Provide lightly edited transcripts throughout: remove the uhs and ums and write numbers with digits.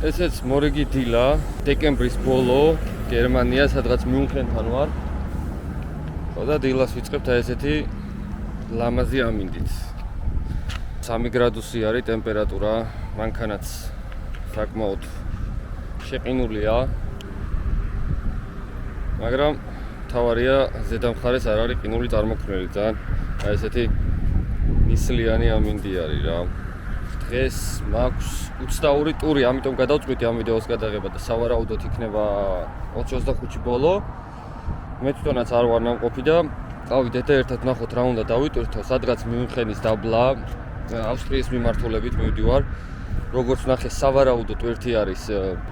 ესეც მორიგი დილა, დეკემბრის ბოლო, გერმანია, სადღაც მიუნხენთან ვარ. ხო და დილას ვიწყებთ ესეთი ლამაზი ამინდით. 3 გრადუსი არის ტემპერატურა, მანქანაც საკმაოდ შეყინულია. მაგრამ თავარია ზედამხარეს არ არის ყინული წარმოქმნილი, ძალიან ესეთი ნისლიანი ამინდი არის რა. დღეს მაქვს 22 ტური, ამიტომ გადავწყვიტე ამ ვიდეოს გადაღება და სავარაუდოდ იქნება 25 ბოლო. მე თვითონაც არ ვარ ნამყოფი და წავიდეთ და ერთად ნახოთ რა უნდა დავიტვირთო, სადღაც მიუნხენის დაბლა, ავსტრიის მიმართულებით მივდივარ. როგორც ნახე, სავარაუდოდ ერთი არის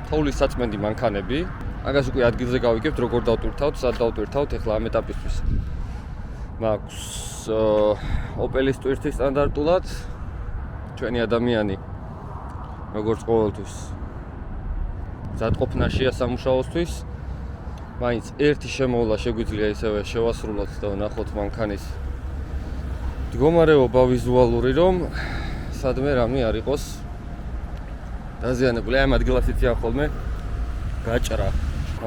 თოვლის საწმენდი მანქანები. მაგას უკვე ადგილზე გავიგებთ, როგორ დავტვირთავთ, სად დავტვირთავთ, ეხლა ამ ეტაპისთვის. მაქვს ოპელის ტვირთი სტანდარტულად. ჩვენი ადამიანი როგორც ყოველთვის ზადყოფნაშია სამუშაოსთვის. მაინც ერთი შემოვლა შეგვიძლია ისევე შევასრულოთ და ვნახოთ მანქანის მდგომარეობა ვიზუალური, რომ სადმე რამე არ იყოს დაზიანებული. ამ ადგილას იციან ხოლმე გაჭრა.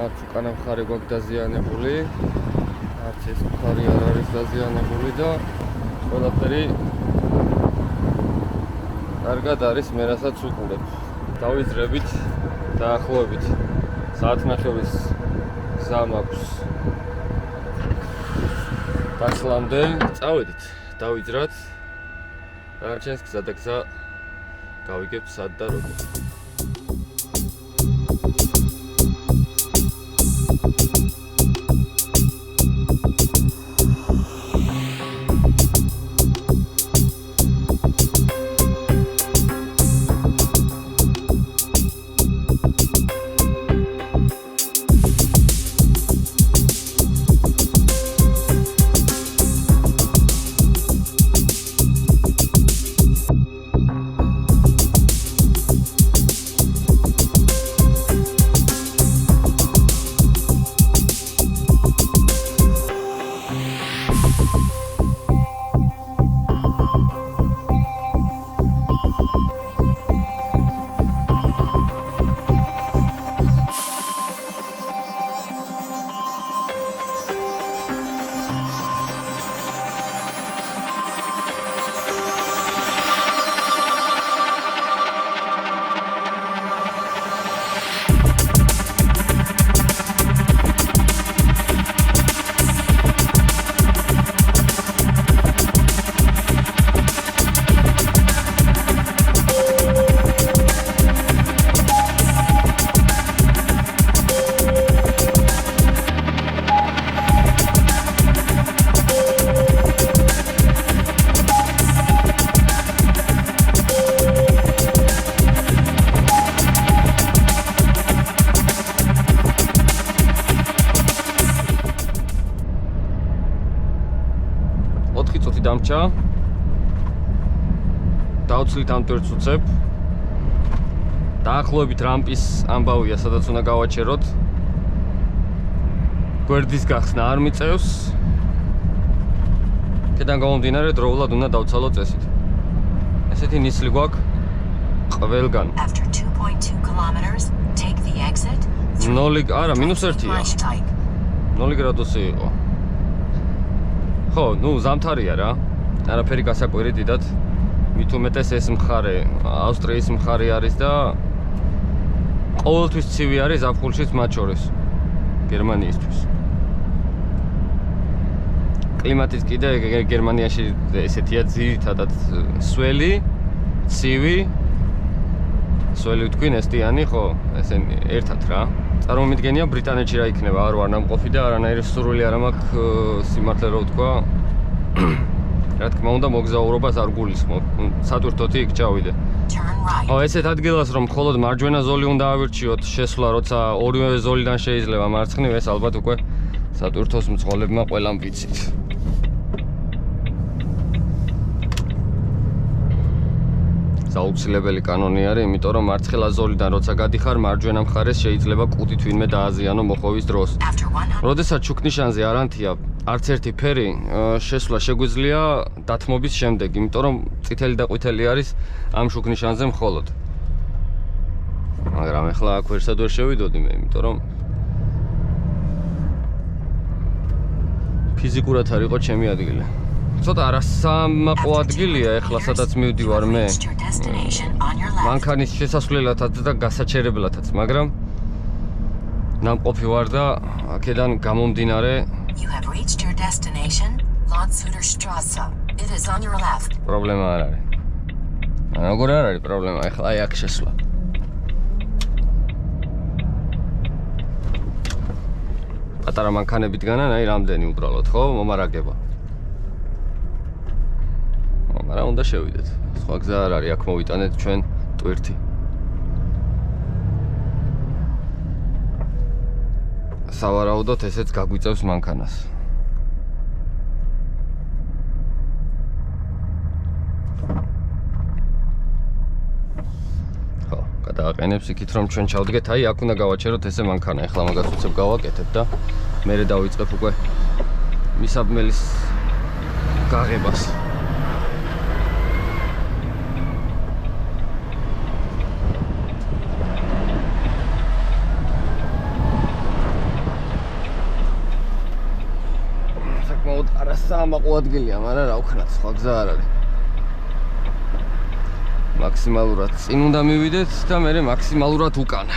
აქ უკანა მხარე გვაქვს დაზიანებული. არც ეს მხარე არ არის დაზიანებული და ყველაფერი კარგად არის, მე რასაც ვუყურებ. დავიძრებით დაახლოებით საათნახევრის გზა მაქვს დასლამდე. წავედით, დავიძრათ. დანარჩენს გზა და გზა გავიგებთ სად და როგორ. დამჭა დავცვლით ამ ტვირთს უცებ. დაახლოებით რამპის ამბავია, სადაც უნდა გავაჩეროთ. გვერდის გახსნა არ მიწევს. კედან გამომდინარე დროულად უნდა დავცალო წესით. ესეთი ნისლი გვაქვს ყველგან. 0 არა, -1-ია. 0 გრადუსი იყო. ხო, ზამთარია რა. არაფერი გასაკვირი დიდად. მით უმეტეს ეს მხარე, ავსტრიის მხარე არის და ყოველთვის ცივი არის ზაფხულშიც მათ შორის გერმანიისთვის. კლიმატიც კიდე გერმანიაში ესეთია ძირითადად სველი, ცივი, სველი ვთქვი, ნესტიანი, ხო, ესენი ერთად რა. წარმომიდგენია ბრიტანეთში რა იქნება, არ ვარ ნამყოფი და არანაირი სურვილი არ მაქვს სიმართლე რო ვთქვა. რა თქმა უნდა, მოგზაურობას არ გულისხმობ. სატვირთოთი იქ ჩავიდე. ხო, ესეთ ადგილას რომ მხოლოდ მარჯვენა ზოლი უნდა ავირჩიოთ, შესვლა როცა ორივე ზოლიდან შეიძლება მარცხნივ, ეს ალბათ უკვე სატვირთოს მძღოლებმა ყველამ ვიცით. საუცილებელი კანონი არის, იმიტომ რომ მარცხენა ზოლიდან როცა გადიხარ, მარჯვენა მხარეს შეიძლება კუდით ვინმე დააზიანო მოხოვის დროს. როდესაც შუქნიშანზე არანთია არც ერთი ფერი, შესვლა შეგვიძლია დათმობის შემდეგ, იმიტომ რომ წითელი და ყვითელი არის ამ შუქნიშანზე მხოლოდ. მაგრამ მაგრამ ეხლა აქ ვერსად ვერ შევიდოდი მე, იმიტომ რომ ფიზიკურად არ იყო ჩემი ადგილი. ცოტა არასამაყო ადგილია ეხლა სადაც მივდივარ მე. მანქანის შესასვლელათაც და გასაჩერებლათაც, მაგრამ ნამყოფი ვარ და აქედან გამომდინარე პრობლემა არ არის. როგორ არ არის პრობლემა, ეხლა აი აქ შესვლა. პატარა მანქანებითგანან აი რამდენი უბრალოდ, ხო, მომარაგება. მაგრამ უნდა შევიდეთ. სხვა გზა არ არის, აქ მოვიტანეთ ჩვენ ტვირთი. სავარაუდოდ ესეც გაგვიწევს მანქანას. ხო, გადააყენებს იქით რომ ჩვენ ჩავდგეთ, აი აქ უნდა გავაჩეროთ ესე მანქანა. ეხლა მაგას უცებ გავაკეთებ და მერე დავიწყებ უკვე მისაბმელის გაღებას. არასამაყო ადგილია, მაგრამ რა ვქნათ, სხვა გზა არ არის. მაქსიმალურად წინ უნდა მივიდეთ და მერე მაქსიმალურად უკან.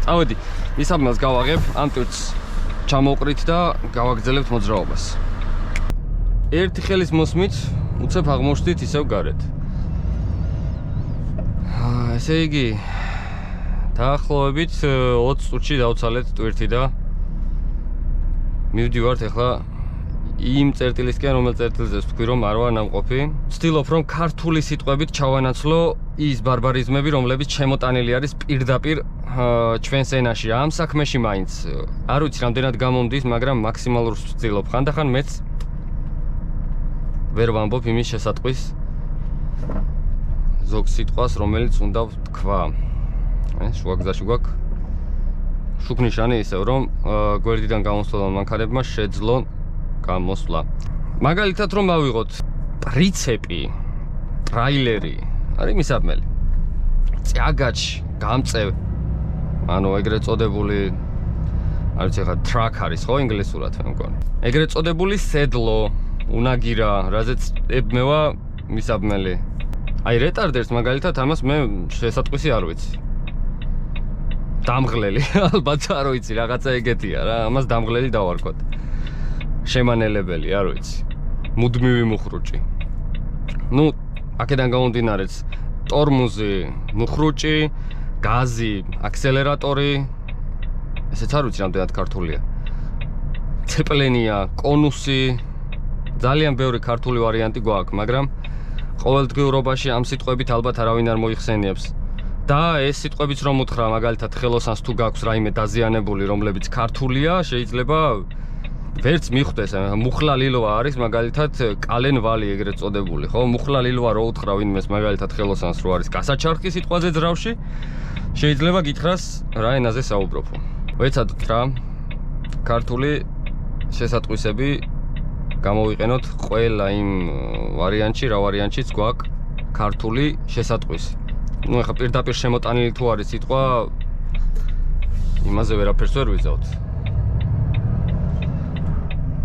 წავედი, მისაბმელს გავაღებ, ამ ტვირთს ჩამოვყრით და გავაგრძელებთ მოძრაობას. ერთი ხელის მოსმით უცებ აღმოჩნდით ისევ გარეთ. ესე იგი, დაახლოებით 20 წუთში დავცალეთ ტვირთი და მივდივართ ახლა იმ წერტილისკენ, რომელ წერტილზეც ვთქვი, რომ არ ვარ ნამყოფი. ვცდილობ, რომ ქართული სიტყვებით ჩავანაცვლო ის ბარბარიზმები, რომლებიც შემოტანილი არის პირდაპირ ჩვენს ენაში. ამ საქმეში მაინც არ ვიცი რამდენად გამომდის, მაგრამ მაქსიმალურს ვცდილობ. ხანდახან მეც ვერ ვამბობ იმის შესატყვის ზოგ სიტყვას, რომელიც უნდა ვთქვა. შუა გზაში გვაქვს შუქნიშანი ისევ, რომ გვერდიდან გამოსვლელ მანქანებმა შეძლონ გამოსვლა. მაგალითად რომ ავიღოთ პრიცეპი, ტრაილერი, არის მისაბმელი. წიაგაჩ, გამწევ, ანუ ეგრეთ წოდებული, არ ვიცი ხა ტრაკ არის ხო ინგლისურად მე მგონი. ეგრეთ წოდებული სედლო, უნაგირა, რაზეც ებმევა მისაბმელი. აი რეტარდერს მაგალითად ამას მე შესატყვისი არ ვიცი. დამღლელი, ალბათ არ ვიცი, რაღაცა ეგეთია რა, ამას დამღლელი დავარქვათ. შემანელებელი, არ ვიცი. მუდმივი მუხრუჭი. ნუ, აქედან გამომდინარეც, ტორმუზი, მუხრუჭი, გაზი, აქსელერატორი, ესეც არ ვიცი რამდენად ქართულია. ცეპლენია, კონუსი, ძალიან ბევრი ქართული ვარიანტი გვაქვს, მაგრამ ყოველდღიურობაში ამ სიტყვებით ალბათ არავინ არ მოიხსენიებს. და ეს სიტყვებიც რომ უთხრა, მაგალითად ხელოსანს თუ გაქვს რაიმე დაზიანებული, რომლებიც ქართულია, შეიძლება ვერც მიხვდეს. მუხლა ლილვა არის მაგალითად კალენვალი ეგრეთ წოდებული, ხო? მუხლა ლილვა რო უთხრა ვინმეს მაგალითად ხელოსანს რო არის გასაჩარხი სიტყვაზე ძრავში, შეიძლება გითხრას რა ენაზე საუბრობო. ვეცადოთ რა ქართული შესატყვისები გამოვიყენოთ ყველა იმ ვარიანტში, რა ვარიანტშიც გვაქვს ქართული შესატყვისი. ნუ ეხლა პირდაპირ შემოტანილი თუ არის სიტყვა, იმაზე ვერაფერს ვერ ვიზავთ.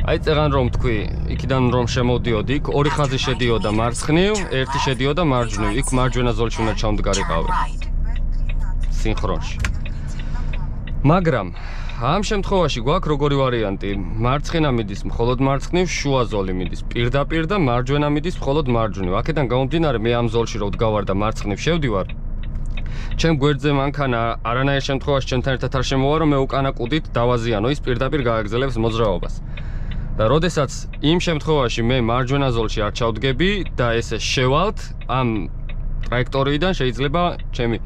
აი წეგან რომ თქვი, იქიდან რომ შემოვდიოდი, იქ ორი ხაზი შედიოდა მარცხნივ, ერთი შედიოდა მარჯვნივ, იქ მარჯვენა ზოლში უნდა ჩავმდგარიყავი. სინქრონში. მაგრამ ამ შემთხვევაში გვაქვს როგორი ვარიანტი? მარცხენა მიდის მხოლოდ მარცხნივ, შუა ზოლი მიდის პირდაპირ და მარჯვენა მიდის მხოლოდ მარჯვნივ. აქედან გამომდინარე, მე ამ ზოლში რო ვდგავარ და მარცხნივ შევდივარ, ჩემ გვერდზე მანქანა არანაირ შემთხვევაში ჩემთან ერთად არ შემოვა, რომ მე უკანა კუდით დავაზიანო, ის პირდაპირ გააგრძელებს მოძრაობას. და როდესაც იმ შემთხვევაში მე მარჯვენა ზოლში არ ჩავდგები და ესე შევალთ ამ ტრაექტორიიდან შეიძლება ჩემი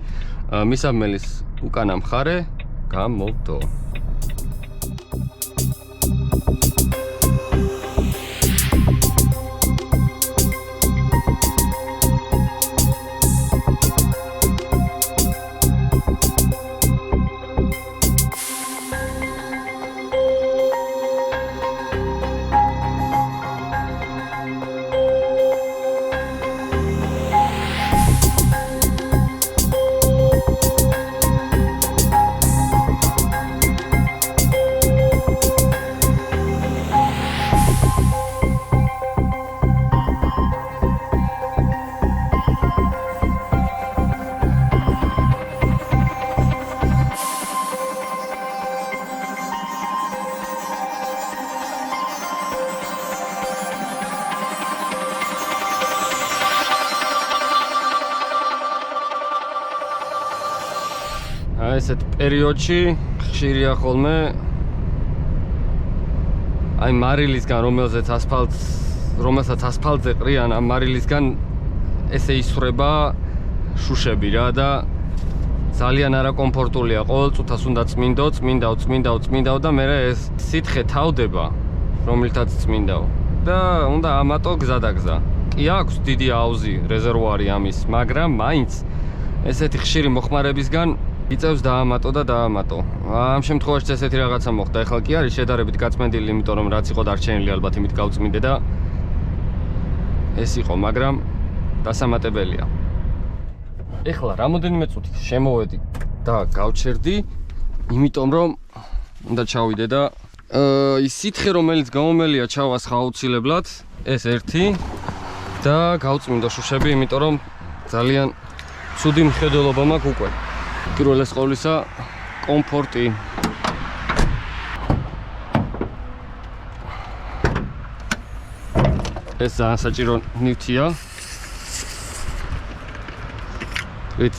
მისაბმელის უკანა მხარე გამოვდო. ესეთ პერიოდში ხშირია ხოლმე აი მარილისგან რომელსაც ასფალტზე ყრიან ამ მარილისგან ესე ისვრება შუშები რა და ძალიან არაკომფორტულია ყოველ წუთას უნდა წმინდაო და მე ეს სითხე თავდება რომელთაც წმინდაო და უნდა ამატო გზადაგზა კი აქვს დიდი აუზი რეზერვუარი ამის მაგრამ მაინც ესეთი ხშირი მოხმარებისგან იწევს დაამატო და დაამატო. ამ შემთხვევაში ესეთი რაღაცა მოხდა. ეხლა კი არის შედარებით გაწმენდილი, იმიტომ რომ რაც იყო დარჩენილი ალბათ იმით გავწმინდე და ეს იყო, მაგრამ დასამატებელია. ეხლა რამოდენიმე წუთით შემოვედი და გავჩერდი, იმიტომ რომ უნდა ჩავიდე და ის სითხე რომელიც გამომელია ჩავასხა აუცილებლად, ეს ერთი და გავწმინდო შუშები, იმიტომ რომ ძალიან ცუდი მხედველობა მაქვს უკვე. პირველეს ყოვლისა კომფორტი. ეს ძალიან საჭირო ნივთია. ვით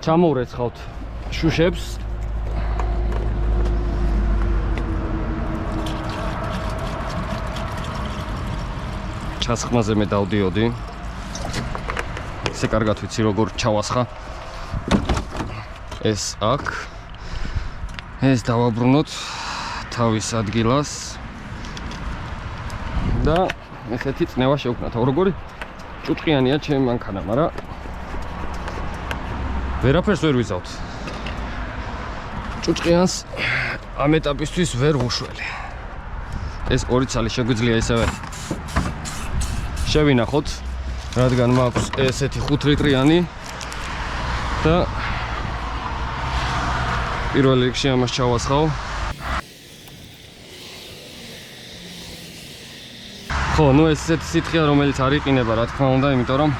ჩამოვრეცხავთ შუშებს. ჩასხმაზე მე დავდიოდი. ესე კარგად ვიცი როგორ ჩავასხა. ეს აქ ეს დავაბრუნოთ თავის ადგილას და ესეთი წნევა შევქნათ. როგორი ჭუჭყიანია ჩემი მანქანა, მაგრამ ვერაფერს ვერ ვიზავთ. ჭუჭყიანს ამ ეტაპისთვის ვერ ვუშველი. ეს ორი ცალი შეგვიძლია ესევე შევინახოთ, რადგან მაქვს ესეთი 5 ლიტრიანი და პირველ რიგში ამას ჩავასხავ. ხო, ნუ ეს ესეთი სითხეა, რომელიც არ იყინება, რა თქმა უნდა, იმიტომ რომ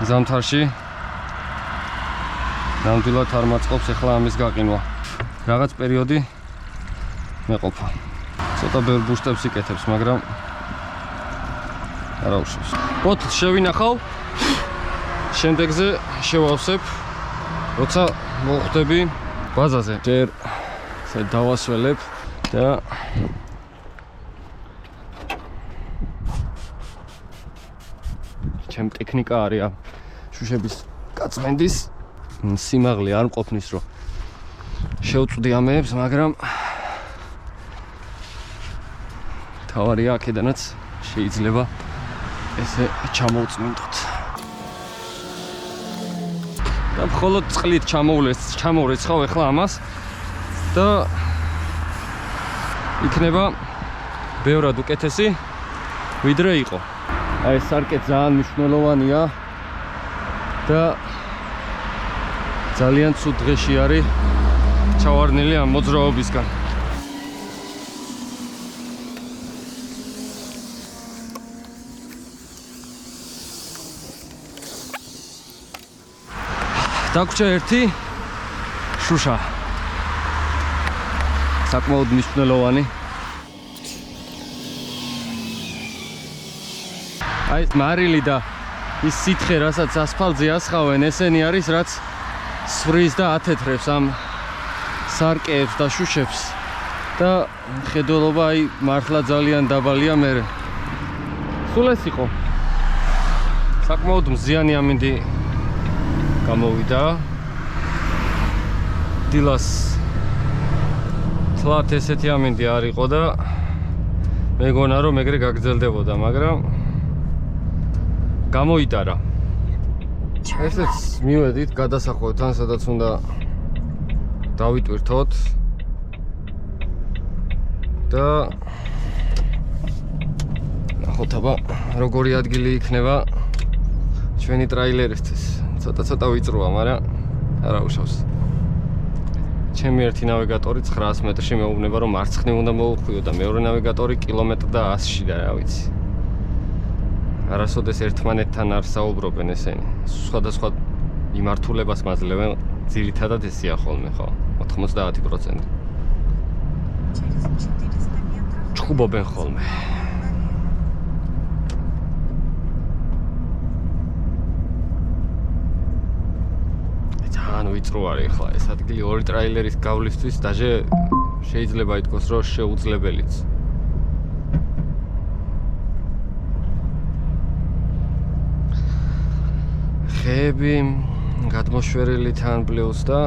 ზამთარში ნამდვილად არ მაწყობს ახლა ამის გაყინვა. რაღაც პერიოდი მეყოფა. ცოტა ბევრ ბუშტებს იკეთებს, მაგრამ არა უშავს. ბოთლს შევინახავ, შემდეგზე შევავსებ, როცა მოხვდები ბაზაზე. ჯერ ესე დავასველებ და ჩემ ტექნიკა არის შუშების გაწმენდის სიმაღლე არ მყოფნის რომ შევწვდი ამებს, მაგრამ თავარია აქედანაც შეიძლება ესე ჩამოვწმინდოთ. და მხოლოდ წყლით ჩამოვრეცხავ ახლა ამას და იქნება ბევრად უკეთესი ვიდრე იყო. აი ეს სარკე ძალიან მნიშვნელოვანია და ძალიან ცუდ დღეში არის ჩავარდნილი ამ მოძრაობისგან. დაგვრჩა ერთი შუშა. საკმაოდ მნიშვნელოვანი. აი ეს მარილი და ის სითხე, რასაც ასფალტზე ასხავენ, ესენი არის, რაც სვრის და ათეთრებს ამ სარკეებს და შუშებს. და ხედველობა აი მართლა ძალიან დაბალია მე. სულ ეს იყო. საკმაოდ მზიანი ამინდი გამოვიდა. დილას თლათ ესეთი ამინდი არ იყო და მეგონა რომ ეგრე გაგრძელდებოდა, მაგრამ გამოიტარა. ესეც მივედით, გადასახვევთ ან სადაც უნდა დავიტვირთოთ და ნახოთ აბა როგორი ადგილი იქნება ჩვენი ტრაილერისთვის. ცოტა ვიწროა, მაგრამ არა უშავს. ჩემი ერთი ნავიგატორი 900 მეტრში მეუბნება რომ მარცხნივ უნდა მოუხვიო და მეორე ნავიგატორი კილომეტრ და 100-ში და რა ვიცი. არასოდეს ერთმანეთთან არ საუბრობენ ესენი. სხვადასხვა მიმართულებას მაძლევენ, ძირითადად ესია ხოლმე, ხო? 90%. ჩხუბობენ ხოლმე. ანუ ვიწრო არის ახლა ეს ადგილი ორი ტრეილერის გავლისთვის დაჟე შეიძლება ითქვას რომ შეუძლებელიც. ხეები გადმოშვერილი თან ბლეუს და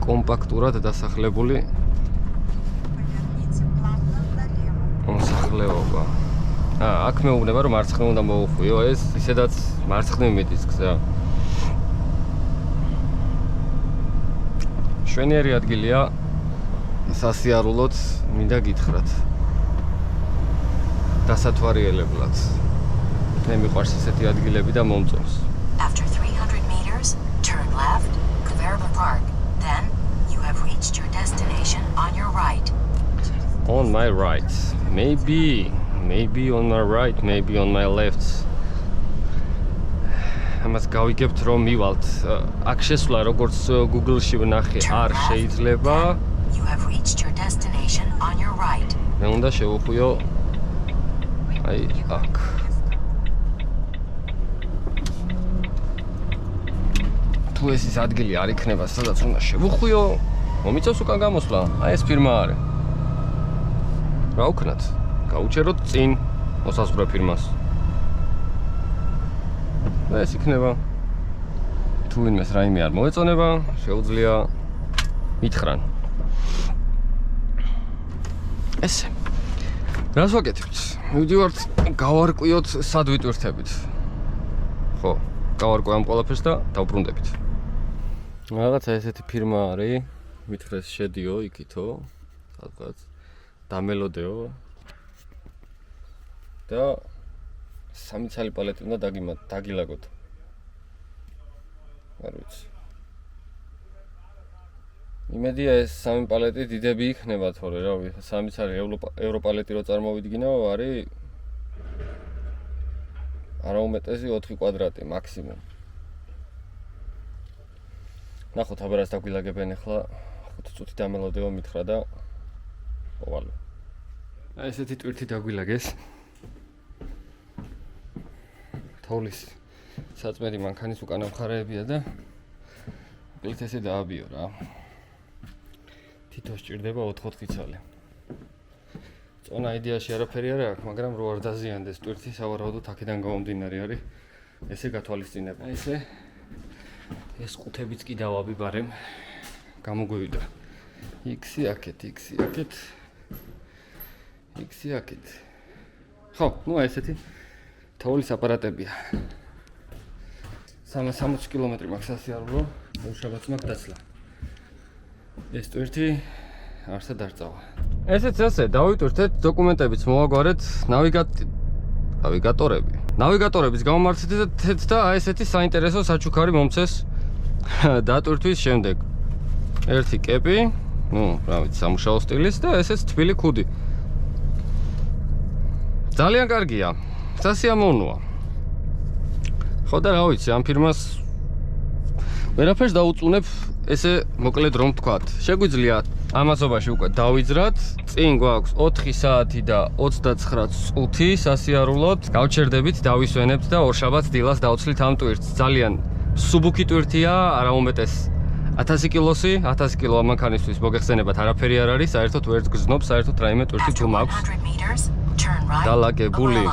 კომპაქტურად დასახლებული მოსახლეობა. აქ მეუბნება რომ მარცხნივ უნდა მოუხვიო ეს ისედაც მარცხნივ მიდის გზა. შვენიერი ადგილია სასიარულოდ მინდა გითხრათ. დასათვალიერებლად. მე მიყვარს ესეთი ადგილები და მომწონს. After 300 meters, turn left, Cleverba Park. Then you have reached your destination on your right. On my right. Maybe on my right, maybe on my left. ამას გავიგებთ რომ მივალთ. აქ შესვლა როგორც Google-ში ვნახე არ შეიძლება. You have reached your destination on your right. მე უნდა შევუხვიო აი აქ. თუ ეს ის ადგილი არ იქნება, სადაც უნდა შევუხვიო, მომიწევს უკან გამოსვლა. აი ეს ფირმა არის. რა ვქნათ? გაუჩეროთ წინ მოსაზღვრე ფირმას. და ეს იქნება. თუ ვინმეს რაიმე არ მოეწონება, შეუძლია მითხრან. ესე. რას ვაკეთებთ? მივდივართ, გავარკვიოთ სად ვიტვირთებით. ხო, გავარკვე ამ ყველაფერს და დავბრუნდებით. რაღაცა ესეთი ფირმა არის, მითხრეს შედიო იქითო, სადღაც დამელოდეო და სამი ცალი პალეტი უნდა დაგილაგოთ. არ ვიცი. იმედია ეს სამი პალეტი დიდები იქნება, თორე რა ვიცი, სამი ცალი ევროპალეტი რო წარმოვიდგინო, არის არაუმეტესი 4 კვადრატი მაქსიმუმ. ნახოთ აბა რას დაგვილაგებენ ახლა 5 წუთი დამელოდეო მითხრა და ოვალო. აი ესეთი ტვირთი დაგვილაგეს. თოვლის საწმედი მანქანის უკანა მხარეებია და უკლით ესე დააბიო რა. თითო სჭირდება 4 ცალი. წონა იდეაში არაფერი არ აქვს, მაგრამ რო არ დაზიანდეს ტვირთი, სავარაუდოდ აქედან გამომდინარე არის ესე გათვალისწინება. აი ესე ეს ყუთებიც კი დავაბიბარემ. გამოგვივიდა. X-ი აქეთ, X-ი აქეთ. X-ი აქეთ. ხო, ნუ ესეთი თოვლის აპარატებია. 360 კილომეტრი მაქვს სასიარულო, უშაბათს მაქვს დაცლა. ეს ტვირთი არსად დარწავა. ესეც ასე, დავიტვირთეთ, დოკუმენტებიც მოვაგვარეთ, ნავიგატორები. ნავიგატორების გამომართეთ და აი ესეთი საინტერესო საჩუქარი მომცეს დატვირთვის შემდეგ. ერთი კეპი, ნუ, რა ვიცი, სამუშაო სტილის და ესეც თბილი ქუდი. ძალიან კარგია. სასიამოვნოა. ხო და რა ვიცი, ამ ფირმას ვერაფერს დაუწუნებ, ესე მოკლედ რომ ვთქვათ. შეგვიძლია ამასობაში უკვე დავიძრათ, წინ გვაქვს 4 საათი და 29 წუთი სასიარულოდ. გავჩერდებით, დავისვენებთ და ორშაბათს დილას დავცლით ამ ტვირთს. ძალიან სუბუქი ტვირთია, არაუმეტეს 1000 კილოსი, 1000 კილო ამანქანისთვის მოგეხსენებათ, არაფერი არ არის, საერთოდ ვერც გზნობ, საერთოდ რაიმე ტვირთი თუ მაქვს. დალაგებული.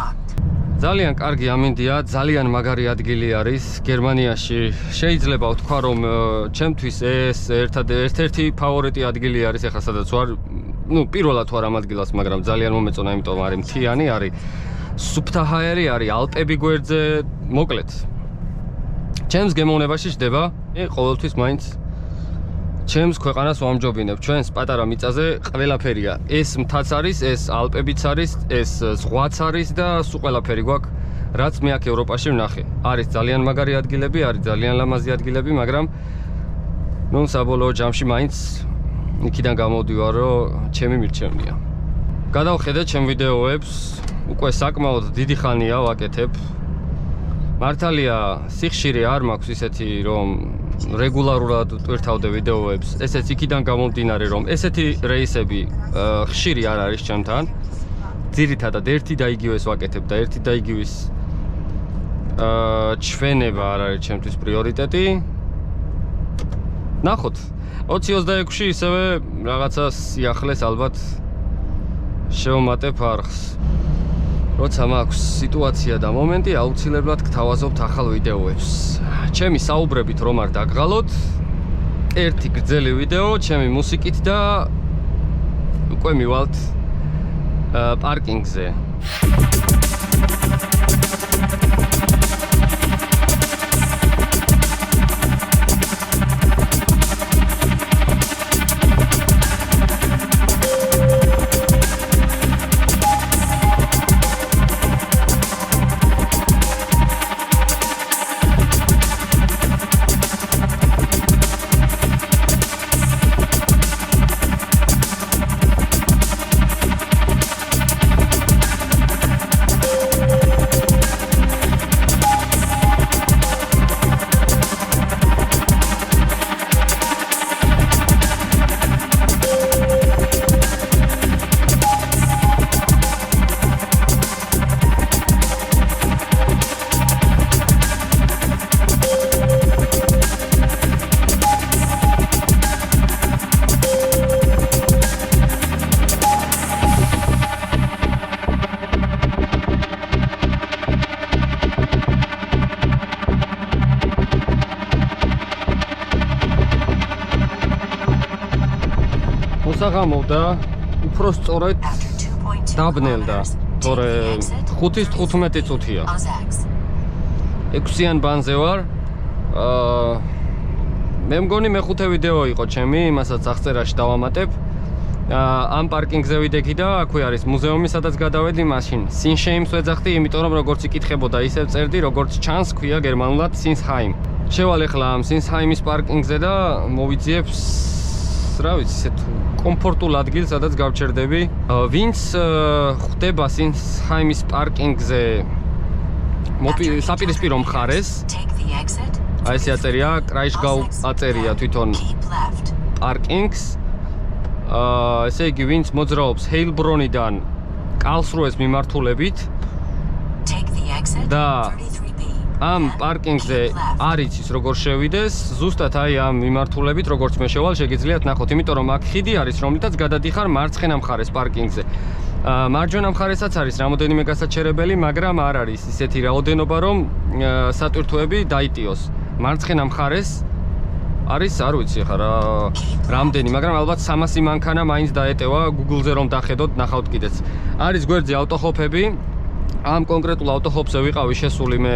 ძალიან კარგი ამინდია, ძალიან მაგარი ადგილი არის გერმანიაში. შეიძლება ვთქვა, რომ ჩემთვის ეს ერთ-ერთი ფავორიტი ადგილი არის, ახლა სადაც ვარ, ნუ პირველად ვარ ამ ადგილას, მაგრამ ძალიან მომეწონა, იმიტომ არის მთიანი, არის სუფთა ჰაერი, არის ალპები გვერდზე, მოკლედ. ჩემს გემოვნებაში ჯდება, ყოველთვის მაინც ჩემს ქვეყანას ვამჯობინებ. ჩვენს პატარა მიწაზე ყველაფერია. ეს მთაც არის, ეს ალპებიც არის, ეს ზღვაც არის და სულ ყველაფერი გვაქვს, რაც მე აქ ევროპაში ვნახე. არის ძალიან მაგარი ადგილები, არის ძალიან ლამაზი ადგილები, მაგრამ ნუ საბოლოო ჯამში მაინც იქიდან გამოვდივარ, რომ ჩემი მირჩევნია. გადავხედეთ ჩემ ვიდეოებს, უკვე საკმაოდ დიდი ხანია ვაკეთებ. მართალია, სიხშირე არ მაქვს ისეთი, რომ რეგულარულად ტვირთავდე ვიდეოებს. ესეც იქიდან გამომდინარე, რომ ესეთი რეისები ხშირი არ არის ჩემთან. ძირითადად ერთი და იგივეს ვაკეთებ და ერთი და იგივის ჩვენება არ არის ჩემთვის პრიორიტეტი. ნახოთ. 2026-ში ისევე რაღაცა სიახლეს ალბათ შევმატებ არხს. როცა მაქვს სიტუაცია და მომენტი, აუცილებლად გთავაზობთ ახალ ვიდეოებს. ჩემი საუბრებით რომ არ დაგღალოთ, ერთი გრძელი ვიდეო, ჩემი მუსიკით და უკვე მივალთ პარკინგზე. გამოვდა უფრო სწორედ დაბნელდა, თორე 5:15 წუთია. 6-იან ბანზე ვარ. მე მგონი მეხუთე ვიდეო იყო ჩემი, იმასაც აღწერაში დავამატებ. ამ პარკინგზე ვიდექი და აქვე არის მუზეუმი, სადაც გადავედი მაშინ. სინშეიმს ვეძახდი, იმიტომ რომ როგორც იკითხებოდა, ისევ წერდი, როგორც ჩანს ქვია გერმანულად სინსჰაიმ. შევალ ახლა ამ სინსჰაიმის პარკინგზე და მოვიძიებ რა ვიცი, ესეთ კომფორტულ ადგილს, სადაც გავჩერდები. ვინც ხვდება სინსჰაიმის პარკინგზე საპირისპირო მხარეს, აი ესე აწერია, კრაიშგაუ აწერია თვითონ პარკინგს. ესე იგი, ვინც მოძრაობს ჰეილბრონიდან კალსრუეს მიმართულებით და ამ პარკინგზე არ იცის როგორ შევიდეს, ზუსტად აი ამ მიმართულებით როგორც მე შევალ შეგიძლიათ ნახოთ, იმიტომ რომ აქ ხიდი არის, რომლითაც გადადიხარ მარცხენა მხარეს პარკინგზე. მარჯვენა მხარესაც არის რამოდენიმე გასაჩერებელი, მაგრამ არ არის ისეთი რაოდენობა, რომ სატვირთოები დაიტიოს. მარცხენა მხარეს არის, არ ვიცი ხა რა რამდენი, მაგრამ ალბათ 300 მანქანა მაინც დაეტევა Google-ზე რომ დახედოთ, ნახავთ კიდეც. არის გვერდზე ავტოხოფები. ამ კონკრეტულ ავტოხოფზე ვიყავი შესული მე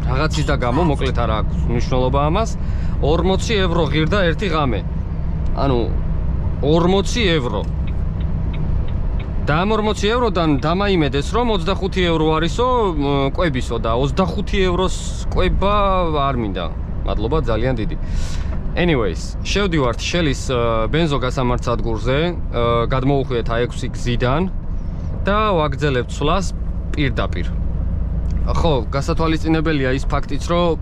რაღაცის და გამო, მოკლედ არ აქვს მნიშვნელობა ამას. 40 ევრო ღირდა ერთი ღამე. ანუ 40 ევრო. და ამ 40 ევროდან დამაიმედეს რომ 25 ევრო არისო კვებისო და 25 ევროს კვება არ მინდა. მადლობა ძალიან დიდი. Anyways, შევდივართ შელის ბენზო გასამართ სადგურზე, გადმოუხვიეთ A6 გზიდან და ვაგრძელებთ სვლას პირდაპირ. ხო, გასათვალისწინებელია ის ფაქტიც, რომ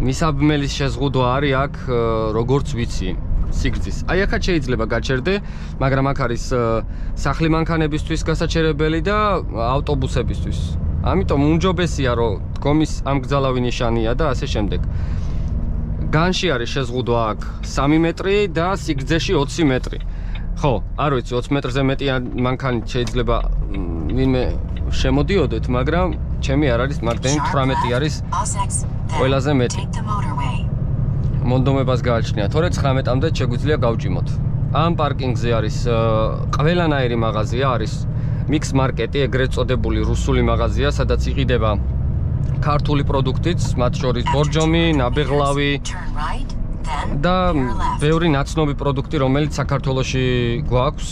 მისაბმელის შეზღუდვა არის აქ როგორც ვიცი სიგრძის. აი აქაც შეიძლება გაჩერდე, მაგრამ აქ არის სახლი მანქანებისთვის გასაჩერებელი და ავტობუსებისთვის. ამიტომ უმჯობესია რომ დგომის ამგზალავი ნიშანია და ასე შემდეგ. განში არის შეზღუდვა აქ 3 მეტრი და სიგრძეში 20 მეტრი. ხო, არ ვიცი 20 მეტრზე მეტი მანქანით შეიძლება ვინმე შემოდიოდეთ, მაგრამ ჩემი არ არის მაგდენი 18 არის ყველაზე მეტი. მონდომებას გააჩნია, თორე 19-მდე შეგვიძლია გავჭიმოთ. ამ პარკინგზე არის ყველანაირი მაღაზია, არის Mix Market-ი, ეგრეთ წოდებული რუსული მაღაზია, სადაც იყიდება ქართული პროდუქტიც, მათ შორის ბორჯომი, ნაბეღლავი და ბევრი ნაცნობი პროდუქტი, რომელიც საქართველოში გვაქვს.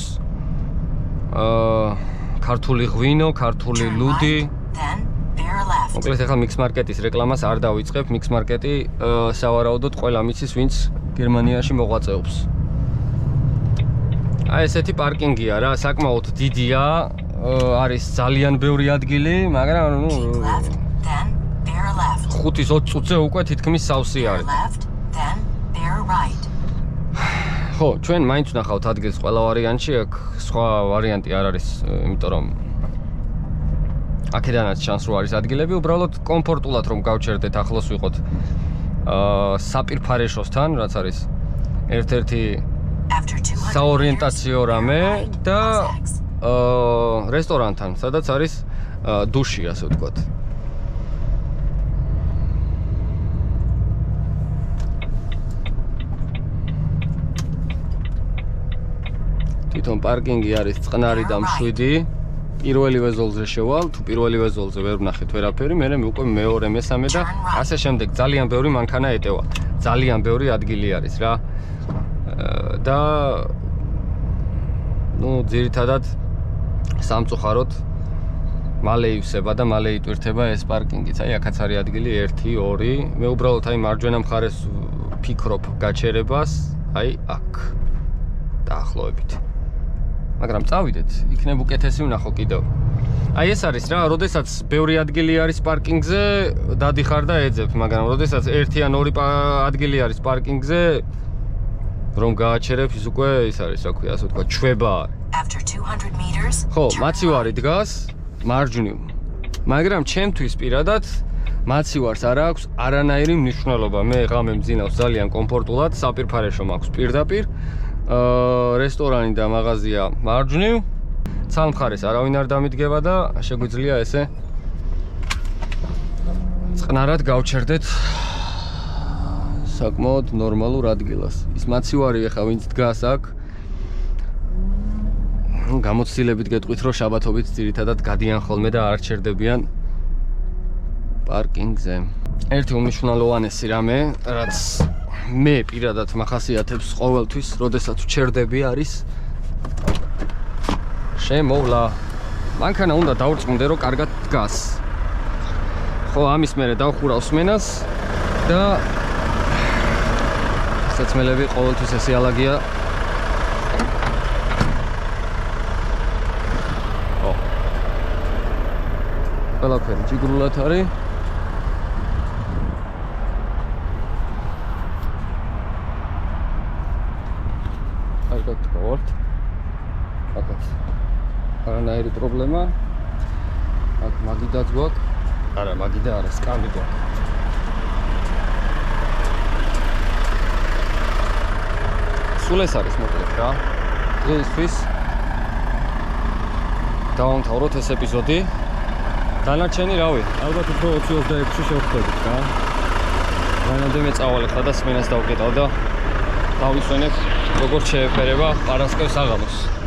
ქართული ღვინო, ქართული ლუდი. მოკლედ ახლა Mix Market-ის რეკლამას არ დავიწყებ. Mix Market-ი სავარაუდოდ ყველა მიცის, ვინც გერმანიაში მოღვაწეობს. აი ესეთი პარკინგია რა, საკმაოდ დიდია, არის ძალიან ბევრი ადგილი, მაგრამ 5-20 წუთზე უკვე თითქმის სავსე არის. ხო, ჩვენ მაინც ვნახავთ ადგილს ყველა ვარიანტში, აქ სხვა ვარიანტი არ არის, იმიტომ რომ აქედანაც ჩანს რომ არის ადგილები, უბრალოდ კომფორტულად რომ გავჩერდეთ, ახლოს ვიყოთ საპირფარეშოსთან, რაც არის ერთ-ერთი საორიენტაციო რამე და რესტორანთან, სადაც არის დუში, ასე ვთქვათ. თვითონ პარკინგი არის წყნარი და მშვიდი. პირველი ვეზოლზე შევალ, თუ პირველი ვეზოლზე ვერ ვნახეთ ვერაფერი, მე უკვე მეორე, მესამე და ასე შემდეგ. ძალიან ბევრი მანქანა ეტევა. ძალიან ბევრი ადგილი არის რა. და ძირითადად სამწუხაროდ მალე ივსება და მალე იტვირთება ეს პარკინგიც. აი, აქაც არის ადგილი 1, 2. მე უბრალოდ აი მარჯვენა მხარეს ფიქრობ გაჩერებას, აი აქ. დაახლოებით. მაგრამ წავიდეთ, იქნებ უკეთესი ვნახო კიდევ. აი ეს არის რა, როდესაც ბევრი ადგილი არის პარკინგზე, დადიხარ და ეძებ, მაგრამ როდესაც 1 ან 2 ადგილი არის პარკინგზე, რომ გააჩერებ, ის უკვე ის არის, რა ქვია, ასე ვთქვა, ჩვება არის. ხო, მაცივარი დგას მარჯვნივ. მაგრამ ჩემთვის პირადად მაცივარს არ აქვს არანაირი მნიშვნელობა. მე ღამე მძინავს ძალიან კომფორტულად, საპირფარეშო მაქვს პირდაპირ. რესტორანი და მაღაზია მარჯვნივ. ცალმხარეს არავინ არ დამიდგება და შეგვიძლია ესე წყნარად გავჩერდეთ საკმაოდ ნორმალურ ადგილას. ის მაცივარი ახლა ვინც დგას აქ გამოცდილებით გეტყვით რომ შაბათობით ძირითადად გადიან ხოლმე და არ ჩერდებიან პარკინგზე. ერთი უმნიშვნელოვანესი რამე, რაც მე პირადად მახასიათებს ყოველთვის, როდესაც ვჩერდები არის შემოვლა. მანქანა უნდა დავრწმუნდე რომ კარგად დგას. ხო, ამის მერე დავხურავ სმენას და საცმელები ყოველთვის ეს იალაგია. ყველაფერი ჯიგრულად არის. კარგად გავართ. აქაც არანაირი პრობლემა. აქ მაგიდაც გვაქვს. არა, მაგიდა არა, სკამი გვაქვს. სულ ეს არის მოკლედ რა. დღეისთვის დავამთავროთ ეს ეპიზოდი. დანარჩენი რავი, ალბათ უფრო 20-26-ში შევხვდებით რა. რანამდენიმე წავალ ხა და სმენას დავკეტავ და დავისვენებ როგორც შეეფერება პარასკევს საღამოს.